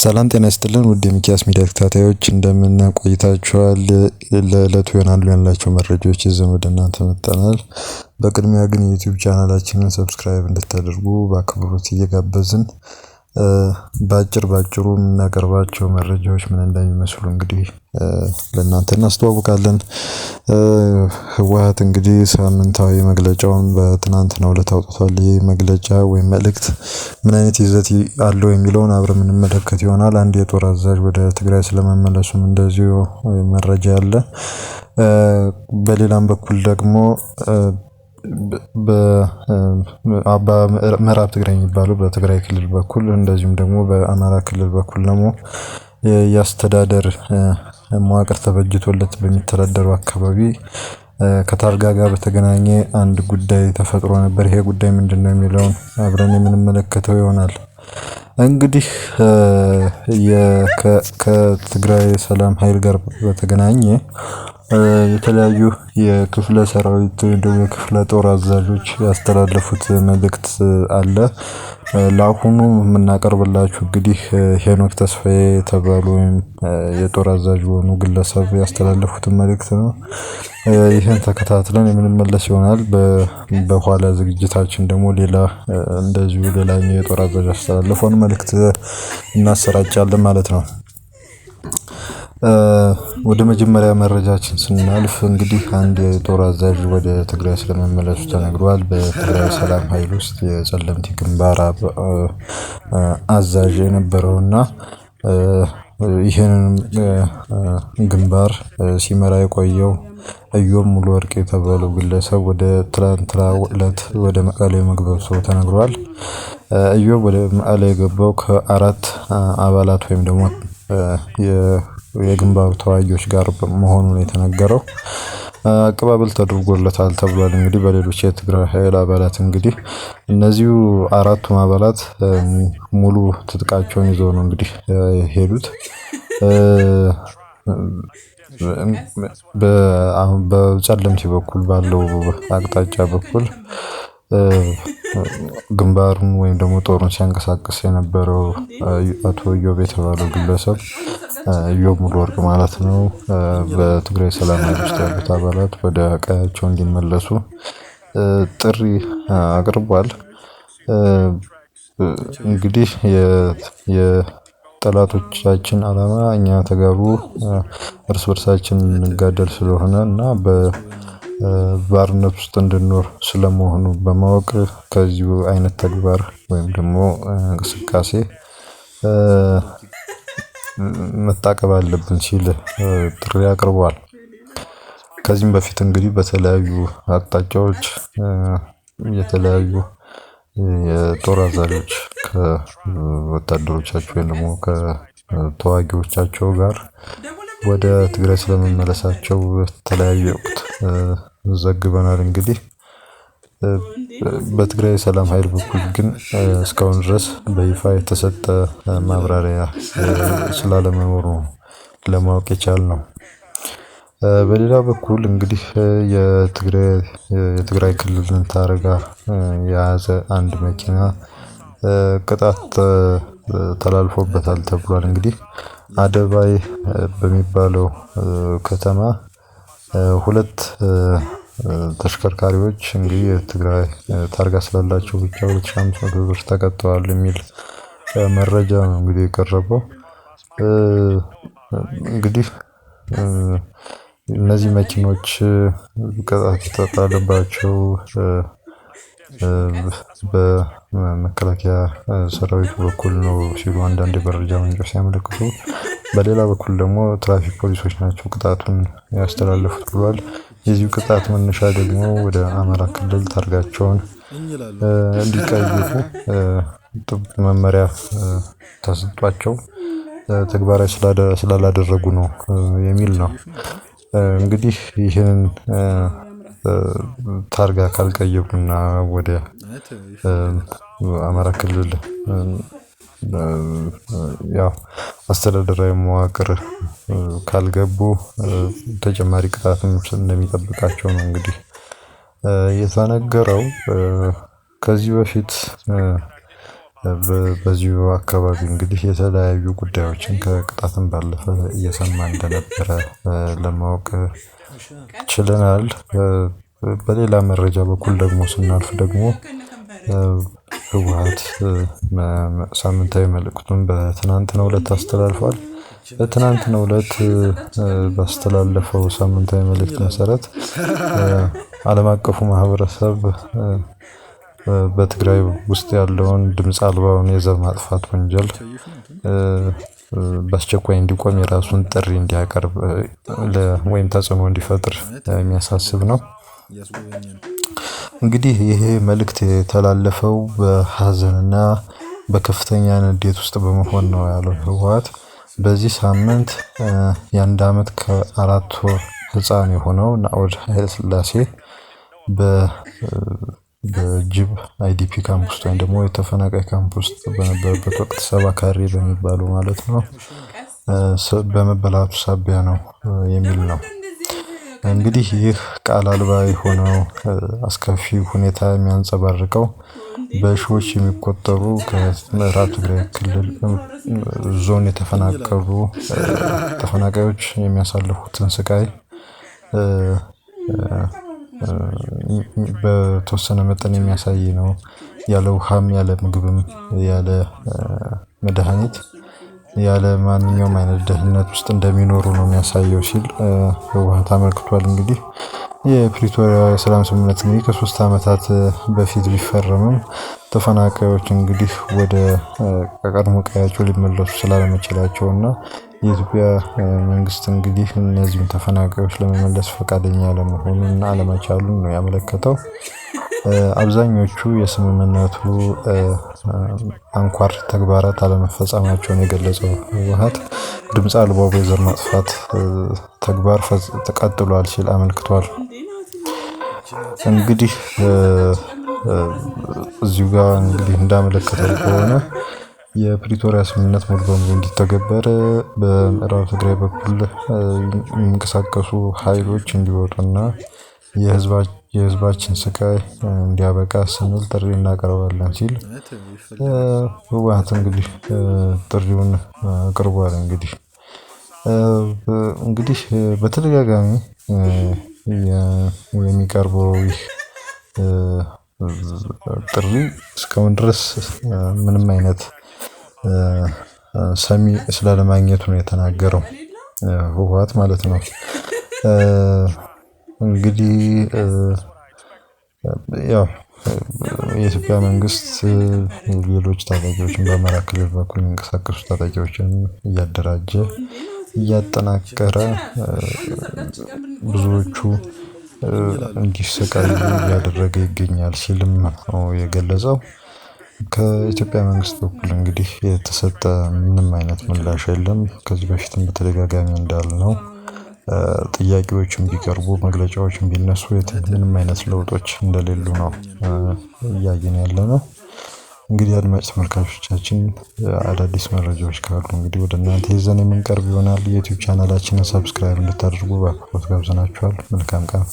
ሰላም ጤና ይስጥልን ውድ የሚኪያስ ሚዲያ ተከታታዮች እንደምን ቆይታችኋል? ለዕለቱ ይሆናሉ ያላቸው መረጃዎች ይዘን ወደ እናንተ መጥተናል። በቅድሚያ ግን የዩቲዩብ ቻናላችንን ሰብስክራይብ እንድታደርጉ በአክብሮት እየጋበዝን ባጭሩ የምናቀርባቸው መረጃዎች ምን እንደሚመስሉ እንግዲህ ለእናንተ እናስተዋውቃለን። ህወሓት እንግዲህ ሳምንታዊ መግለጫውን በትናንትናው ዕለት አውጥቷል። ይህ መግለጫ ወይም መልእክት ምን አይነት ይዘት አለው የሚለውን አብረን የምንመለከት ይሆናል። አንድ የጦር አዛዥ ወደ ትግራይ ስለመመለሱም እንደዚሁ መረጃ አለ። በሌላም በኩል ደግሞ በምዕራብ ትግራይ የሚባለው በትግራይ ክልል በኩል እንደዚሁም ደግሞ በአማራ ክልል በኩል ደግሞ የአስተዳደር መዋቅር ተበጅቶለት በሚተዳደሩ አካባቢ ከታርጋ ጋር በተገናኘ አንድ ጉዳይ ተፈጥሮ ነበር። ይሄ ጉዳይ ምንድነው የሚለውን አብረን የምንመለከተው ይሆናል። እንግዲህ ከትግራይ ሰላም ኃይል ጋር በተገናኘ የተለያዩ የክፍለ ሰራዊት እንደው የክፍለ ጦር አዛዦች ያስተላለፉት መልእክት አለ። ለአሁኑ የምናቀርብላችሁ እንግዲህ ሄኖክ ተስፋዬ የተባሉ የጦር አዛዥ የሆኑ ግለሰብ ያስተላለፉትን መልእክት ነው። ይህን ተከታትለን የምንመለስ ይሆናል። በኋላ ዝግጅታችን ደግሞ እንደዚሁ ሌላኛው የጦር አዛዥ ያስተላለፈውን መልእክት እናሰራጫለን ማለት ነው። ወደ መጀመሪያ መረጃችን ስናልፍ እንግዲህ አንድ የጦር አዛዥ ወደ ትግራይ ስለመመለሱ ተነግሯል። በትግራይ ሰላም ኃይል ውስጥ የጸለምቲ ግንባር አዛዥ የነበረውና ይህንን ግንባር ሲመራ የቆየው ኢዮብ ሙሉ ወርቅ የተባለው ግለሰብ ወደ ትላንትናው ዕለት ወደ መቀሌ መግባቱ ተነግሯል። ኢዮብ ወደ መቀሌ የገባው ከአራት አባላት ወይም ደግሞ የግንባሩ ተዋጊዎች ጋር መሆኑን የተነገረው አቀባበል ተደርጎለታል ተብሏል። እንግዲህ በሌሎች የትግራይ ኃይል አባላት እንግዲህ እነዚሁ አራቱም አባላት ሙሉ ትጥቃቸውን ይዘው ነው እንግዲህ ሄዱት። በጸለምቲ በኩል ባለው አቅጣጫ በኩል ግንባሩን ወይም ደግሞ ጦሩን ሲያንቀሳቅስ የነበረው አቶ ኢዮብ የተባለው ግለሰብ ኢዮብ ሙሉ ወርቅ ማለት ነው በትግራይ ሰላም ኃይል ውስጥ ያሉት አባላት ወደ ቀያቸው እንዲመለሱ ጥሪ አቅርቧል። እንግዲህ የጠላቶቻችን ዓላማ እኛ ተጋሩ እርስ በርሳችን እንጋደል ስለሆነ እና በባርነት ውስጥ እንድንኖር ስለመሆኑ በማወቅ ከዚሁ አይነት ተግባር ወይም ደግሞ እንቅስቃሴ መታቀብ አለብን ሲል ጥሪ አቅርቧል። ከዚህም በፊት እንግዲህ በተለያዩ አቅጣጫዎች የተለያዩ የጦር አዛዦች ከወታደሮቻቸው ወይም ደግሞ ከተዋጊዎቻቸው ጋር ወደ ትግራይ ስለመመለሳቸው በተለያየ ወቅት ዘግበናል። እንግዲህ በትግራይ ሰላም ኃይል በኩል ግን እስካሁን ድረስ በይፋ የተሰጠ ማብራሪያ ስላለመኖሩ ለማወቅ የቻልነው። በሌላ በኩል እንግዲህ የትግራይ ክልልን ታርጋ የያዘ አንድ መኪና ቅጣት ተላልፎበታል ተብሏል። እንግዲህ አደባይ በሚባለው ከተማ ሁለት ተሽከርካሪዎች እንግዲህ የትግራይ ታርጋ ስላላቸው ብቻ 2500 ብር ተቀጥተዋል የሚል መረጃ ነው እንግዲህ የቀረበው። እንግዲህ እነዚህ መኪኖች ቅጣት የተጣለባቸው በመከላከያ ሰራዊት በኩል ነው ሲሉ አንዳንድ የመረጃ ምንጮች ሲያመለክቱ፣ በሌላ በኩል ደግሞ ትራፊክ ፖሊሶች ናቸው ቅጣቱን ያስተላለፉት ብሏል። የዚሁ ቅጣት መነሻ ደግሞ ወደ አማራ ክልል ታርጋቸውን እንዲቀይሩ ጥብቅ መመሪያ ተሰጥቷቸው ተግባራዊ ስላላደረጉ ነው የሚል ነው። እንግዲህ ይህንን ታርጋ ካልቀየሩና ወደ አማራ ክልል ያው አስተዳደራዊ መዋቅር ካልገቡ ተጨማሪ ቅጣትም እንደሚጠብቃቸው ነው እንግዲህ የተነገረው። ከዚህ በፊት በዚሁ አካባቢ እንግዲህ የተለያዩ ጉዳዮችን ከቅጣትም ባለፈ እየሰማ እንደነበረ ለማወቅ ችለናል። በሌላ መረጃ በኩል ደግሞ ስናልፍ ደግሞ ህወሓት ሳምንታዊ መልእክቱን በትናንትናው ዕለት አስተላልፏል። በትናንትናው ዕለት ባስተላለፈው ሳምንታዊ መልእክት መሰረት ዓለም አቀፉ ማህበረሰብ በትግራይ ውስጥ ያለውን ድምፅ አልባውን የዘር ማጥፋት ወንጀል በአስቸኳይ እንዲቆም የራሱን ጥሪ እንዲያቀርብ ወይም ተጽዕኖ እንዲፈጥር የሚያሳስብ ነው። እንግዲህ ይሄ መልእክት የተላለፈው በሀዘንና በከፍተኛ ንዴት ውስጥ በመሆን ነው ያለው ህወሓት። በዚህ ሳምንት የአንድ ዓመት ከ4 ወር ህፃን የሆነው ናኦድ ኃይለሥላሴ በጅብ አይዲፒ ካምፕ ውስጥ ወይም ደግሞ የተፈናቃይ ካምፕ ውስጥ በነበረበት ወቅት 70 ካሬ በሚባለው ማለት ነው በመበላቱ ሳቢያ ነው የሚል ነው። እንግዲህ ይህ ቃል አልባ የሆነው አስከፊ ሁኔታ የሚያንጸባርቀው በሺዎች የሚቆጠሩ ከምዕራብ ትግራይ ክልል ዞን የተፈናቀሉ ተፈናቃዮች የሚያሳልፉትን ስቃይ በተወሰነ መጠን የሚያሳይ ነው። ያለ ውሃም ያለ ምግብም ያለ መድኃኒት ያለ ማንኛውም አይነት ደህንነት ውስጥ እንደሚኖሩ ነው የሚያሳየው ሲል ህወሓት አመልክቷል። እንግዲህ የፕሪቶሪያ የሰላም ስምምነት እንግዲህ ከ3 ዓመታት በፊት ቢፈረምም ተፈናቃዮች እንግዲህ ወደ ቀድሞ ቀያቸው ሊመለሱ ስላለመቻላቸውና የኢትዮጵያ መንግስት እንግዲህ እነዚህን ተፈናቃዮች ለመመለስ ፈቃደኛ አለመሆኑን እና አለመቻሉን ነው ያመለከተው። አብዛኞቹ የስምምነቱ አንኳር ተግባራት አለመፈጸማቸውን የገለጸው ህወሓት ድምፅ አልባው የዘር ማጥፋት ተግባር ተቀጥሏል ሲል አመልክቷል። እንግዲህ እዚሁ ጋር እንግዲህ እንዳመለከተው ከሆነ የፕሪቶሪያ ስምምነት ሙሉ በሙሉ እንዲተገበር በምዕራብ ትግራይ በኩል የሚንቀሳቀሱ ኃይሎች እንዲወጡና የህዝባችን ስቃይ እንዲያበቃ ስንል ጥሪ እናቀርባለን ሲል ህወሓት እንግዲህ ጥሪውን አቅርቧል። እንግዲህ በተደጋጋሚ የሚቀርበው ይህ ጥሪ እስካሁን ድረስ ምንም አይነት ሰሚ ስለማግኘቱ ነው የተናገረው ህወሓት ማለት ነው። እንግዲህ ያው የኢትዮጵያ መንግስት ሌሎች ታጣቂዎችን በአማራ ክልል በኩል የሚንቀሳቀሱ ታጣቂዎችን እያደራጀ እያጠናከረ ብዙዎቹ እንዲሰቃዩ እያደረገ ይገኛል ሲልም ነው የገለጸው። ከኢትዮጵያ መንግስት በኩል እንግዲህ የተሰጠ ምንም አይነት ምላሽ የለም። ከዚህ በፊትም በተደጋጋሚ እንዳልነው ጥያቄዎችን ቢቀርቡ መግለጫዎችን ቢነሱ ምንም አይነት ለውጦች እንደሌሉ ነው እያየን ያለነው። እንግዲህ አድማጭ ተመልካቾቻችን አዳዲስ መረጃዎች ካሉ እንግዲህ ወደ እናንተ ይዘን የምንቀርብ ይሆናል። የዩቲዩብ ቻናላችንን ሰብስክራይብ እንድታደርጉ በአክብሮት ጋብዘናችኋል። መልካም ቀን።